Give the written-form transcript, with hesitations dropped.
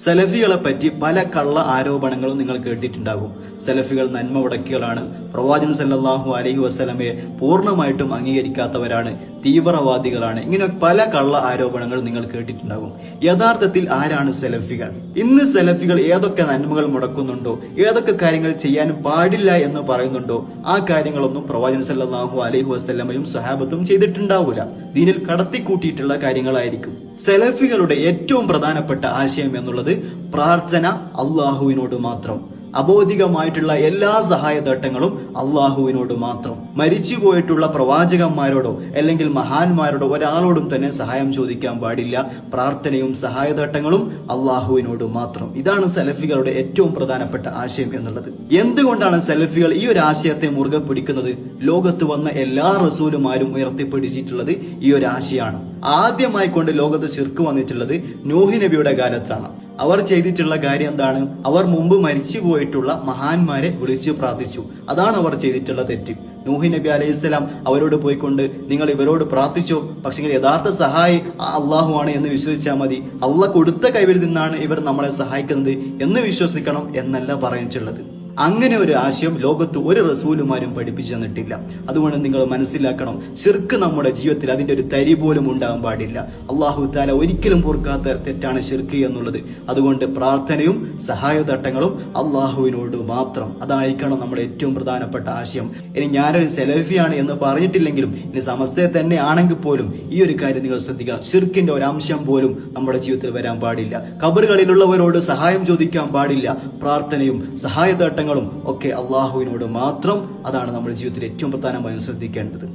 സലഫികളെ പറ്റി പല കള്ള ആരോപണങ്ങളും നിങ്ങൾ കേട്ടിട്ടുണ്ടാകും. സലഫികൾ നന്മ ഉടക്കികളാണ്, പ്രവാചകൻ സല്ലല്ലാഹു അലൈഹി വസല്ലമയെ പൂർണ്ണമായിട്ടും അംഗീകരിക്കാത്തവരാണ്, തീവ്രവാദികളാണ്. ഇങ്ങനെ പല കള്ള ആരോപണങ്ങൾ നിങ്ങൾ കേട്ടിട്ടുണ്ടാകും. യഥാർത്ഥത്തിൽ ആരാണ് സലഫികൾ? ഇന്ന് സലഫികൾ ഏതൊക്കെ നന്മകൾ മുടക്കുന്നുണ്ടോ, ഏതൊക്കെ കാര്യങ്ങൾ ചെയ്യാൻ പാടില്ല എന്ന് പറയുന്നുണ്ടോ, ആ കാര്യങ്ങളൊന്നും പ്രവാചകൻ സല്ലല്ലാഹു അലൈഹി വസല്ലമയും സ്വഹാബത്തും ചെയ്തിട്ടുണ്ടാവില്ല. ദീനിൽ കടത്തിക്കൂട്ടിയിട്ടുള്ള കാര്യങ്ങളായിരിക്കും. സലഫികളുടെ ഏറ്റവും പ്രധാനപ്പെട്ട ആശയം എന്നുള്ളത് പ്രാർത്ഥന അള്ളാഹുവിനോട് മാത്രം. അബോധികമായിട്ടുള്ള എല്ലാ സഹായതട്ടങ്ങളും അള്ളാഹുവിനോട് മാത്രം. മരിച്ചുപോയിട്ടുള്ള പ്രവാചകന്മാരോടോ അല്ലെങ്കിൽ മഹാന്മാരോടോ ഒരാളോടും തന്നെ സഹായം ചോദിക്കാൻ പാടില്ല. പ്രാർത്ഥനയും സഹായതട്ടങ്ങളും അള്ളാഹുവിനോട് മാത്രം. ഇതാണ് സലഫികളുടെ ഏറ്റവും പ്രധാനപ്പെട്ട ആശയം എന്നുള്ളത്. എന്തുകൊണ്ടാണ് സലഫികൾ ഈ ഒരു ആശയത്തെ മുറുകെ പിടിക്കുന്നത്? ലോകത്ത് വന്ന എല്ലാ റസൂലുമാരും ഉയർത്തിപ്പിടിച്ചിട്ടുള്ളത് ഈ ഒരു ആശയമാണ്. ആദ്യമായി കൊണ്ട് ലോകത്ത് ശിർക്ക് വന്നിട്ടുള്ളത് നൂഹ് നബിയുടെ കാലത്താണ്. അവർ ചെയ്തിട്ടുള്ള കാര്യം എന്താണ്? അവർ മുമ്പ് മരിച്ചു പോയിട്ടുള്ള മഹാന്മാരെ വിളിച്ചു പ്രാർത്ഥിച്ചു. അതാണ് അവർ ചെയ്തിട്ടുള്ള തെറ്റ്. നൂഹ് നബി അലൈഹിസ്സലാം അവരോട് പോയിക്കൊണ്ട് നിങ്ങൾ ഇവരോട് പ്രാർത്ഥിച്ചോ, പക്ഷെ യഥാർത്ഥ സഹായി അള്ളാഹു ആണ് എന്ന് വിശ്വസിച്ചാൽ മതി. അള്ളാഹ് കൊടുത്ത കൈവിൽ നിന്നാണ് ഇവർ നമ്മളെ സഹായിക്കുന്നത് എന്ന് വിശ്വസിക്കണം എന്നല്ല പറഞ്ഞിട്ടുള്ളത്. അങ്ങനെ ഒരു ആശയം ലോകത്ത് ഒരു റസൂലുമാരും പഠിപ്പിച്ചു തന്നിട്ടില്ല. അതുകൊണ്ട് നിങ്ങൾ മനസ്സിലാക്കണം, ശിർക്ക് നമ്മുടെ ജീവിതത്തിൽ അതിന്റെ ഒരു തരി പോലും ഉണ്ടാകാൻ പാടില്ല. അള്ളാഹു തആല ഒരിക്കലും പൊറുക്കാത്ത തെറ്റാണ് ശിർക്ക് എന്നുള്ളത്. അതുകൊണ്ട് പ്രാർത്ഥനയും സഹായതട്ടങ്ങളും അള്ളാഹുവിനോട് മാത്രം. അതായിരിക്കണം നമ്മുടെ ഏറ്റവും പ്രധാനപ്പെട്ട ആശയം. ഇനി ഞാനൊരു സലഫിയാണ് എന്ന് പറഞ്ഞിട്ടില്ലെങ്കിലും, ഇനി സമസ്തയെ തന്നെ ആണെങ്കിൽ പോലും ഈ ഒരു കാര്യം നിങ്ങൾ ശ്രദ്ധിക്കണം. ശിർക്കിന്റെ ഒരു അംശം പോലും നമ്മുടെ ജീവിതത്തിൽ വരാൻ പാടില്ല. ഖബറുകളിലുള്ളവരോട് സഹായം ചോദിക്കാൻ പാടില്ല. പ്രാർത്ഥനയും സഹായതട്ടങ്ങളും ഒക്കെ അള്ളാഹുവിനോട് മാത്രം. അതാണ് നമ്മുടെ ജീവിതത്തിൽ ഏറ്റവും പ്രധാനമായും ശ്രദ്ധിക്കേണ്ടത്.